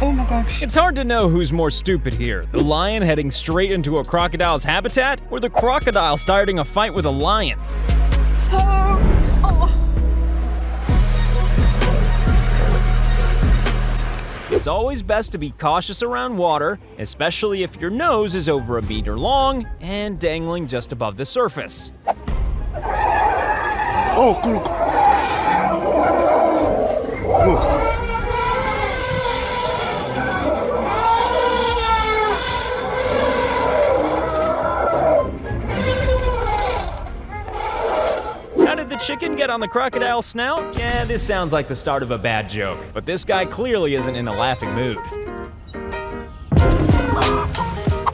Oh my gosh. It's hard to know who's more stupid here, the lion heading straight into a crocodile's habitat, or the crocodile starting a fight with a lion. It's always best to be cautious around water, especially if your nose is over a meter long and dangling just above the surface. Oh, look. Look. How did the chicken get on the crocodile's snout? Yeah, this sounds like the start of a bad joke, but this guy clearly isn't in a laughing mood.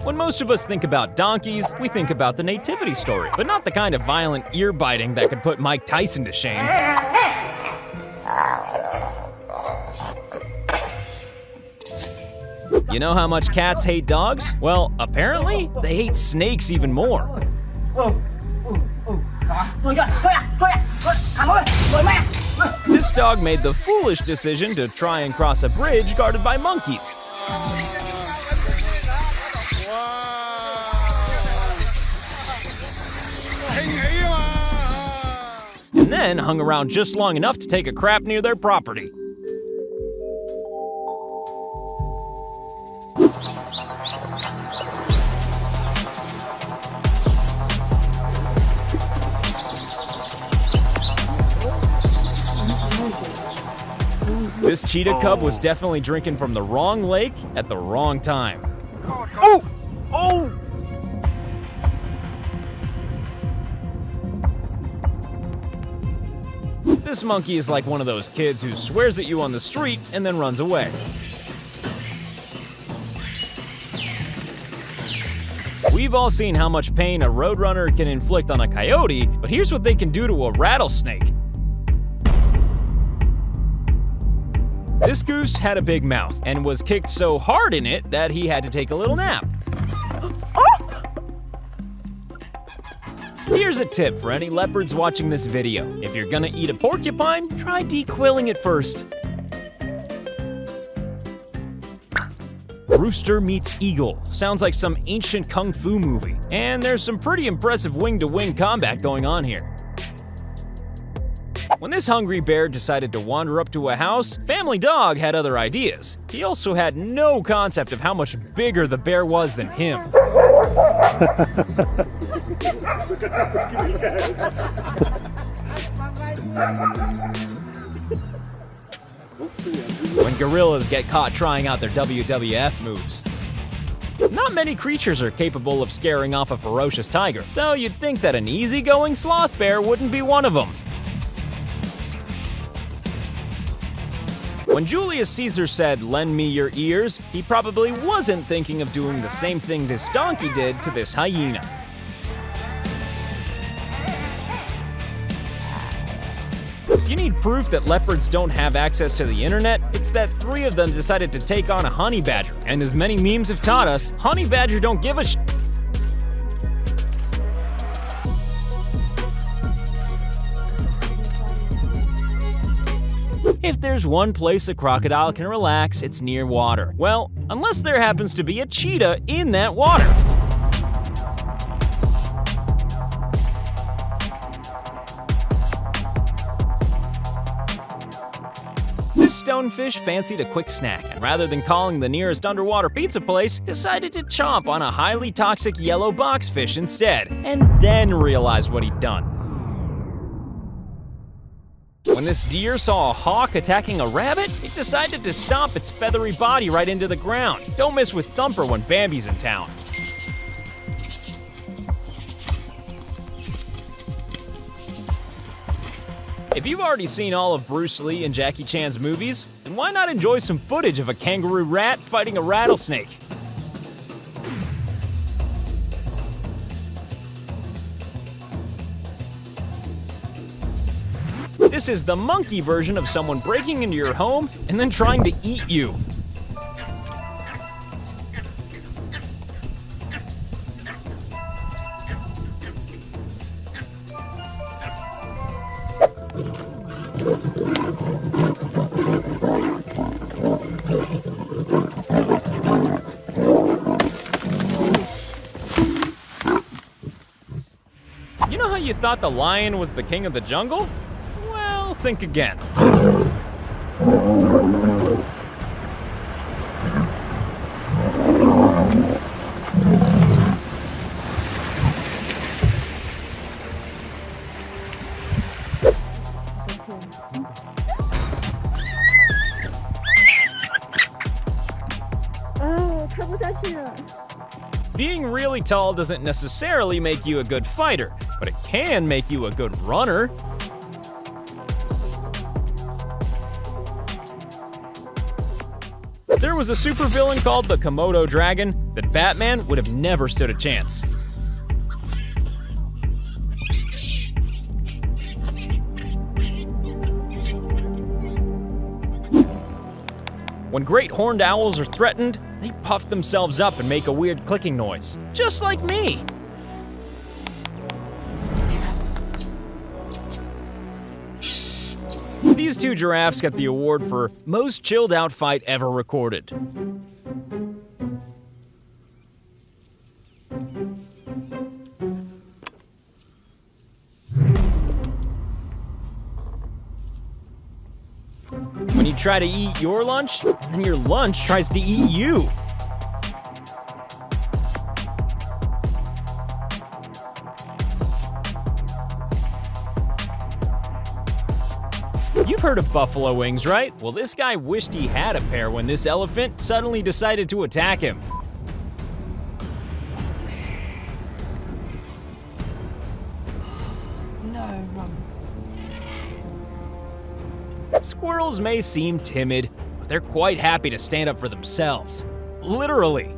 When most of us think about donkeys, we think about the nativity story, but not the kind of violent ear biting that could put Mike Tyson to shame. You know how much cats hate dogs? Well, apparently, they hate snakes even more. This dog made the foolish decision to try and cross a bridge guarded by monkeys. And then hung around just long enough to take a crap near their property. This cheetah cub was definitely drinking from the wrong lake at the wrong time. Oh! Oh! This monkey is like one of those kids who swears at you on the street and then runs away. We've all seen how much pain a roadrunner can inflict on a coyote, but here's what they can do to a rattlesnake. This goose had a big mouth and was kicked so hard in it that he had to take a little nap. Here's a tip for any leopards watching this video. If you're gonna eat a porcupine, try dequilling it first. Rooster meets eagle. Sounds like some ancient kung fu movie. And there's some pretty impressive wing-to-wing combat going on here. When this hungry bear decided to wander up to a house, Family Dog had other ideas. He also had no concept of how much bigger the bear was than him. When gorillas get caught trying out their WWF moves. Not many creatures are capable of scaring off a ferocious tiger, so you'd think that an easygoing sloth bear wouldn't be one of them. When Julius Caesar said, "Lend me your ears," he probably wasn't thinking of doing the same thing this donkey did to this hyena. If you need proof that leopards don't have access to the internet, it's that 3 of them decided to take on a honey badger. And as many memes have taught us, honey badger don't give a sh**. If there's one place a crocodile can relax, it's near water. Well, unless there happens to be a cheetah in that water. This stonefish fancied a quick snack, and rather than calling the nearest underwater pizza place, decided to chomp on a highly toxic yellow boxfish instead, and then realized what he'd done. When this deer saw a hawk attacking a rabbit, it decided to stomp its feathery body right into the ground. Don't mess with Thumper when Bambi's in town. If you've already seen all of Bruce Lee and Jackie Chan's movies, then why not enjoy some footage of a kangaroo rat fighting a rattlesnake? This is the monkey version of someone breaking into your home and then trying to eat you. you thought the lion was the king of the jungle? Well, think again. Being really tall doesn't necessarily make you a good fighter, but it can make you a good runner. There was a supervillain called the Komodo dragon that Batman would have never stood a chance. When great horned owls are threatened, they puff themselves up and make a weird clicking noise, just like me. These two giraffes got the award for most chilled out fight ever recorded. When you try to eat your lunch, and then your lunch tries to eat you. You've heard of buffalo wings, right? Well, this guy wished he had a pair when this elephant suddenly decided to attack him. No, Mum. Squirrels may seem timid, but they're quite happy to stand up for themselves. Literally.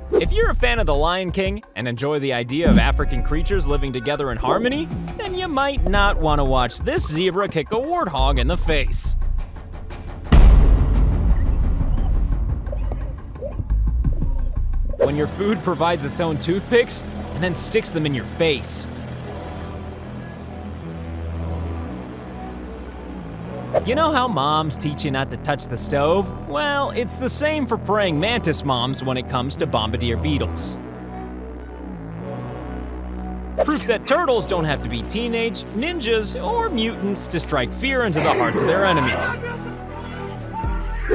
If you're a fan of The Lion King and enjoy the idea of African creatures living together in harmony, then you might not want to watch this zebra kick a warthog in the face. When your food provides its own toothpicks and then sticks them in your face. You know how moms teach you not to touch the stove? Well, it's the same for praying mantis moms when it comes to bombardier beetles. Proof that turtles don't have to be teenage, ninjas, or mutants to strike fear into the hearts of their enemies.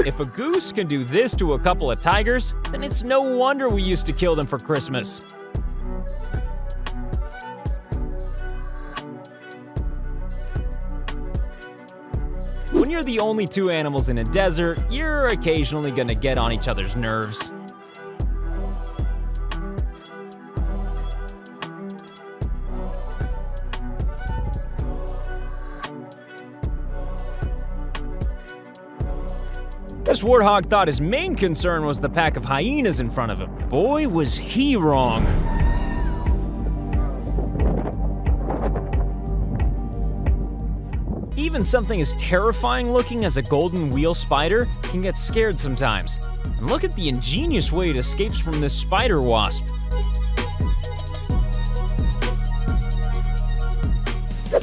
If a goose can do this to a couple of tigers, then it's no wonder we used to kill them for Christmas. When you're the only two animals in a desert, you're occasionally gonna get on each other's nerves. This warthog thought his main concern was the pack of hyenas in front of him. Boy, was he wrong. Even something as terrifying looking as a golden wheel spider can get scared sometimes. And look at the ingenious way it escapes from this spider wasp.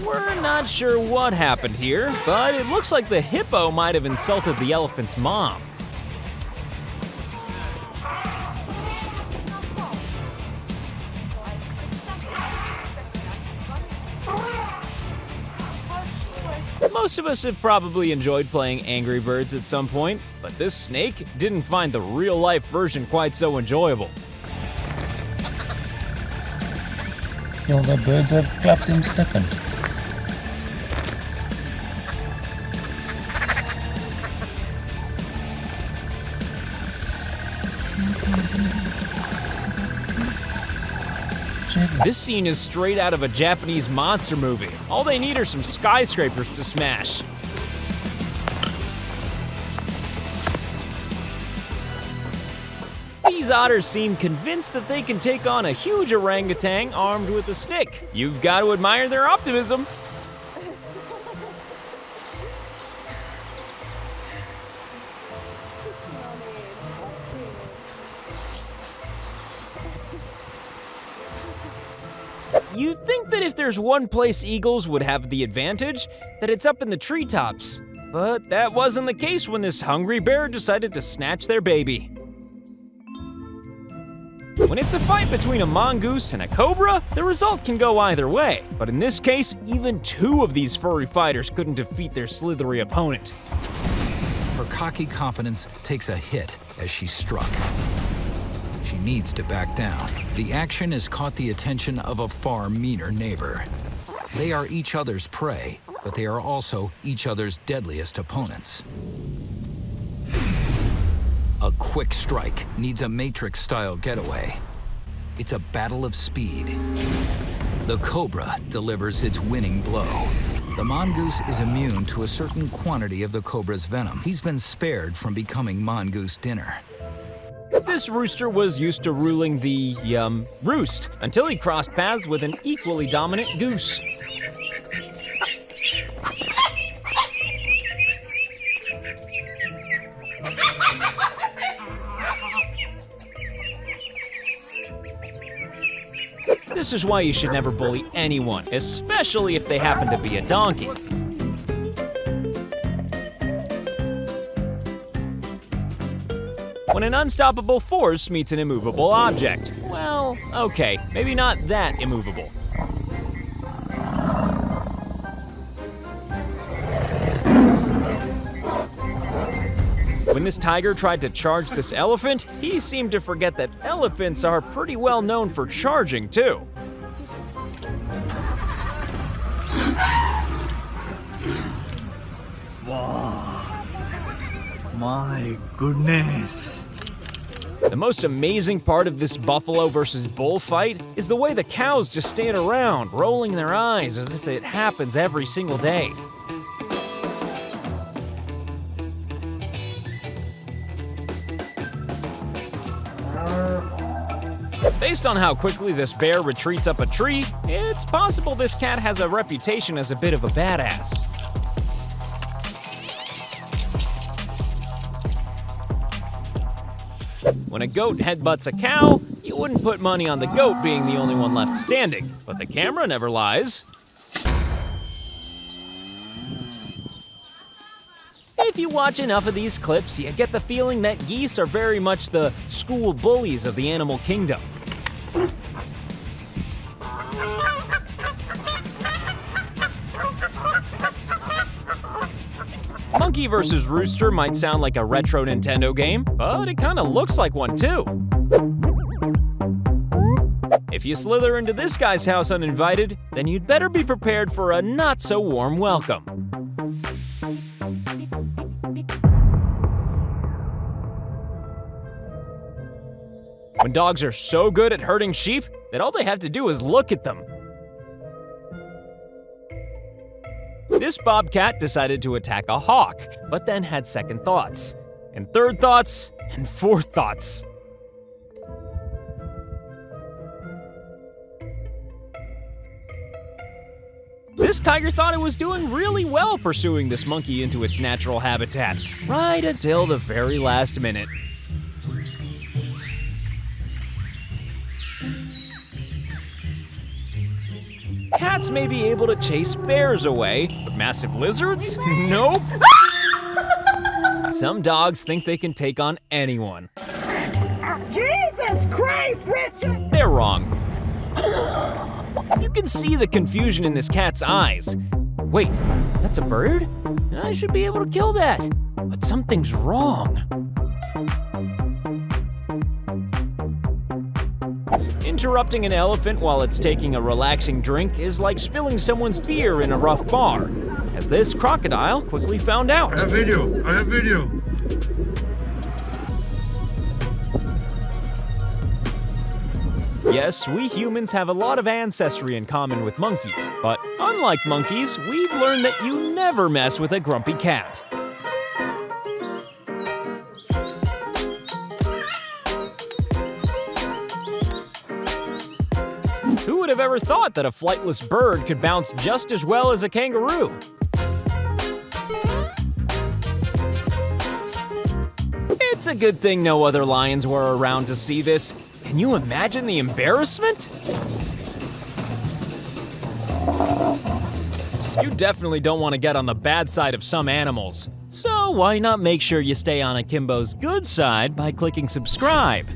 We're not sure what happened here, but it looks like the hippo might have insulted the elephant's mom. Most of us have probably enjoyed playing Angry Birds at some point, but this snake didn't find the real-life version quite so enjoyable. All the birds have clapped in second. This scene is straight out of a Japanese monster movie. All they need are some skyscrapers to smash. These otters seem convinced that they can take on a huge orangutan armed with a stick. You've got to admire their optimism. You'd think that if there's one place eagles would have the advantage, that it's up in the treetops. But that wasn't the case when this hungry bear decided to snatch their baby. When it's a fight between a mongoose and a cobra, the result can go either way. But in this case, even two of these furry fighters couldn't defeat their slithery opponent. Her cocky confidence takes a hit as she's struck. She needs to back down. The action has caught the attention of a far meaner neighbor. They are each other's prey, but they are also each other's deadliest opponents. A quick strike needs a Matrix-style getaway. It's a battle of speed. The cobra delivers its winning blow. The mongoose is immune to a certain quantity of the cobra's venom. He's been spared from becoming mongoose dinner. This rooster was used to ruling the, roost until he crossed paths with an equally dominant goose. This is why you should never bully anyone, especially if they happen to be a donkey. When an unstoppable force meets an immovable object. Well, okay, maybe not that immovable. When this tiger tried to charge this elephant, he seemed to forget that elephants are pretty well known for charging, too. Wow. My goodness. The most amazing part of this buffalo versus bull fight is the way the cows just stand around, rolling their eyes as if it happens every single day. Based on how quickly this bear retreats up a tree, it's possible this cat has a reputation as a bit of a badass. When a goat headbutts a cow, you wouldn't put money on the goat being the only one left standing, but the camera never lies. If you watch enough of these clips, you get the feeling that geese are very much the school bullies of the animal kingdom. Monkey vs. Rooster might sound like a retro Nintendo game, but it kinda looks like one too. If you slither into this guy's house uninvited, then you'd better be prepared for a not-so-warm welcome. When dogs are so good at herding sheep that all they have to do is look at them. This bobcat decided to attack a hawk, but then had second thoughts, and third thoughts, and fourth thoughts. This tiger thought it was doing really well pursuing this monkey into its natural habitat, right until the very last minute. Cats may be able to chase bears away, but massive lizards? Nope. Some dogs think they can take on anyone. Jesus Christ, Richard! They're wrong. You can see the confusion in this cat's eyes. Wait, that's a bird? I should be able to kill that, but something's wrong. Interrupting an elephant while it's taking a relaxing drink is like spilling someone's beer in a rough bar, as this crocodile quickly found out. I have video. Yes, we humans have a lot of ancestry in common with monkeys, but unlike monkeys, we've learned that you never mess with a grumpy cat. Who would have ever thought that a flightless bird could bounce just as well as a kangaroo? It's a good thing no other lions were around to see this. Can you imagine the embarrassment? You definitely don't want to get on the bad side of some animals. So why not make sure you stay on Akimbo's good side by clicking subscribe?